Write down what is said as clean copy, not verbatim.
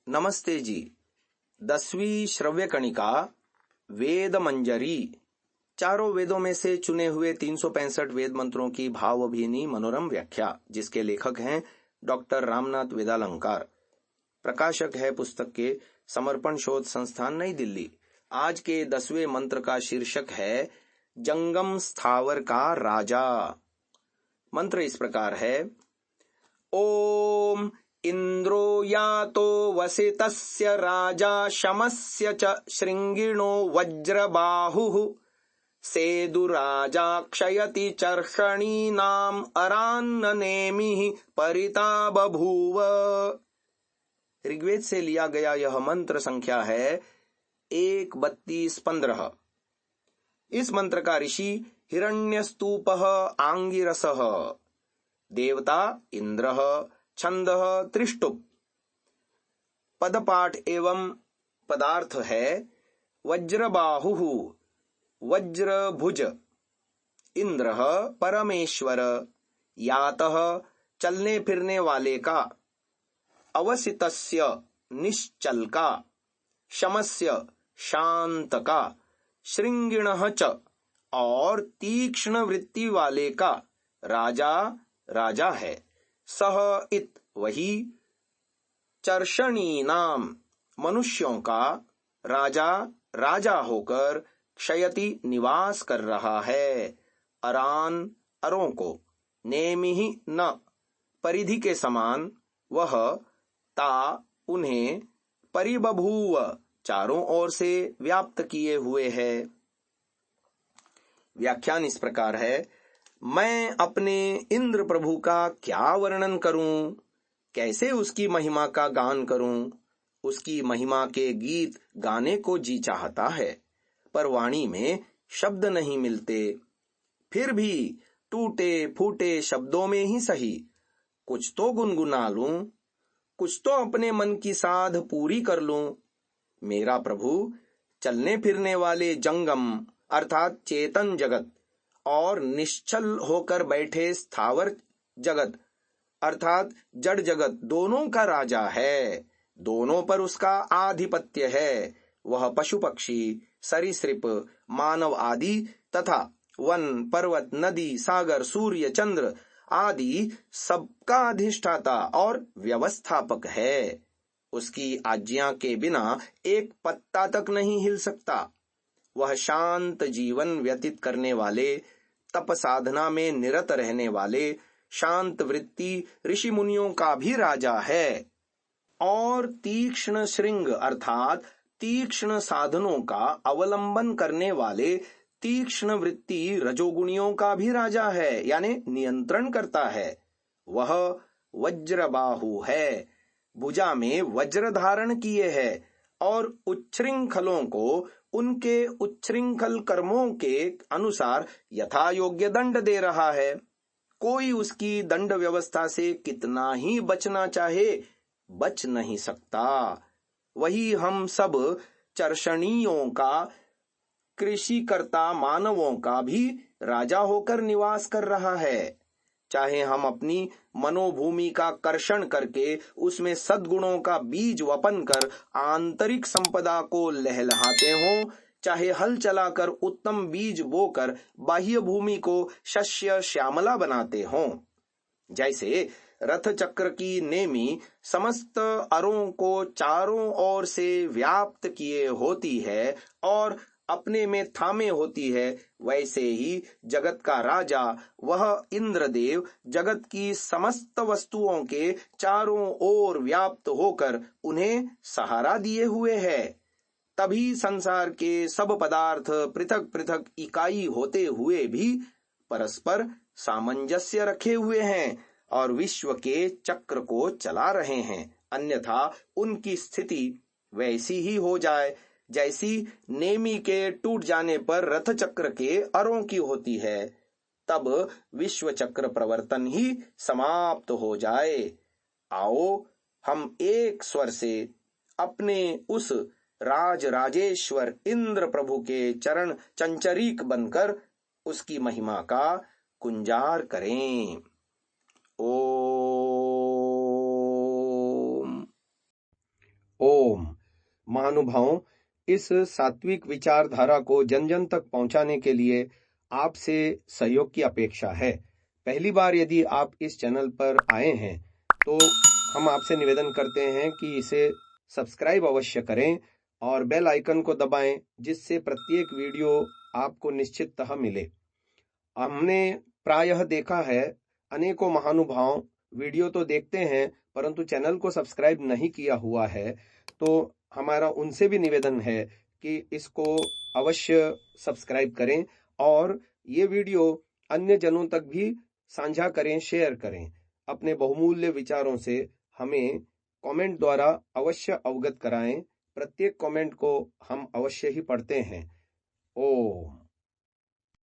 नमस्ते जी। 10वीं श्रव्य कणिका वेद मंजरी, चारों वेदों में से चुने हुए 365 वेद मंत्रों की भावभीनी मनोरम व्याख्या, जिसके लेखक हैं डॉक्टर रामनाथ वेदालंकार। प्रकाशक है पुस्तक के समर्पण शोध संस्थान, नई दिल्ली। आज के 10वें मंत्र का शीर्षक है जंगम स्थावर का राजा। मंत्र इस प्रकार है। ओम इंद्रो यातो वसितस्य राजा शमस्य च श्रृंगिणो वज्रबाहुः सेदुराजा क्षयति चर्षणीनाम् अरान्न नेमिः परिता बभूव। ऋग्वेद से लिया गया यह मंत्र संख्या है 1:32-15। इस मंत्र का ऋषि हिरण्यस्तूपः आंगिरसः, देवता इंद्रः, छंदः त्रिष्टुप। पदपाठ एवं पदार्थ है वज्रबाहुः वज्रभुज, इंद्रः परमेश्वर, यातः चलने फिरने वाले का, अवसितस्य निश्चल का, शमस्य शांत का, श्रृंगिणः च और तीक्ष्ण वृत्ति वाले का राजा राजा है। सह इत वही, चर्षणी नाम मनुष्यों का राजा राजा होकर, क्षयति निवास कर रहा है, अरान अरों को, नेमिहि न परिधि के समान, वह ता उन्हें, परिबभूव चारों ओर से व्याप्त किए हुए है। व्याख्यान इस प्रकार है। मैं अपने इंद्र प्रभु का क्या वर्णन करूं, कैसे उसकी महिमा का गान करूं। उसकी महिमा के गीत गाने को जी चाहता है, पर वाणी में शब्द नहीं मिलते। फिर भी टूटे फूटे शब्दों में ही सही कुछ तो गुनगुना लूं, कुछ तो अपने मन की साध पूरी कर लूं। मेरा प्रभु चलने फिरने वाले जंगम अर्थात चेतन जगत और निश्चल होकर बैठे स्थावर जगत अर्थात जड़ जगत दोनों का राजा है। दोनों पर उसका आधिपत्य है। वह पशु पक्षी, सरीसृप, मानव आदि तथा वन, पर्वत, नदी, सागर, सूर्य, चंद्र आदि सबका अधिष्ठाता और व्यवस्थापक है। उसकी आज्ञा के बिना एक पत्ता तक नहीं हिल सकता। वह शांत जीवन व्यतीत करने वाले, तप साधना में निरत रहने वाले, शांत वृत्ति ऋषि मुनियों का भी राजा है और तीक्ष्ण श्रृंग अर्थात तीक्ष्ण साधनों का अवलंबन करने वाले तीक्ष्ण वृत्ति रजोगुणियों का भी राजा है, यानी नियंत्रण करता है। वह वज्रबाहु है, भुजा में वज्र धारण किए है और उच्छृंखलों को उनके उच्छृंखल कर्मों के अनुसार यथा योग्य दंड दे रहा है। कोई उसकी दंड व्यवस्था से कितना ही बचना चाहे, बच नहीं सकता। वही हम सब चर्षणियों का, कृषिकर्ता मानवों का भी राजा होकर निवास कर रहा है। चाहे हम अपनी मनोभूमि का कर्षण करके उसमें सद्गुणों का बीज वपन कर आंतरिक संपदा को लहलहाते हों, चाहे हल चलाकर उत्तम बीज बोकर बाह्य भूमि को शस्य श्यामला बनाते हों। जैसे रथ चक्र की नेमी समस्त अरों को चारों ओर से व्याप्त किए होती है और अपने में थामे होती है, वैसे ही जगत का राजा वह इंद्रदेव जगत की समस्त वस्तुओं के चारों ओर व्याप्त होकर उन्हें सहारा दिए हुए है। तभी संसार के सब पदार्थ पृथक पृथक इकाई होते हुए भी परस्पर सामंजस्य रखे हुए हैं और विश्व के चक्र को चला रहे हैं। अन्यथा उनकी स्थिति वैसी ही हो जाए जैसी नेमी के टूट जाने पर रथ चक्र के अरों की होती है। तब विश्व चक्र प्रवर्तन ही समाप्त हो जाए। आओ हम एक स्वर से अपने उस राज राजेश्वर इंद्र प्रभु के चरण चंचरीक बनकर उसकी महिमा का गुंजार करें। ओम। महानुभावों, इस सात्विक विचारधारा को जन जन तक पहुंचाने के लिए आपसे सहयोग की अपेक्षा है। पहली बार यदि आप इस चैनल पर आए हैं तो हम आपसे निवेदन करते हैं कि इसे सब्सक्राइब अवश्य करें और बेल आइकन को दबाएं, जिससे प्रत्येक वीडियो आपको निश्चिततः मिले। हमने प्रायः देखा है अनेकों महानुभाव वीडियो तो देखते हैं परंतु चैनल को सब्सक्राइब नहीं किया हुआ है, तो हमारा उनसे भी निवेदन है कि इसको अवश्य सब्सक्राइब करें और ये वीडियो अन्य जनों तक भी साझा करें, शेयर करें। अपने बहुमूल्य विचारों से हमें कमेंट द्वारा अवश्य अवगत कराएं। प्रत्येक कमेंट को हम अवश्य ही पढ़ते हैं। ओम।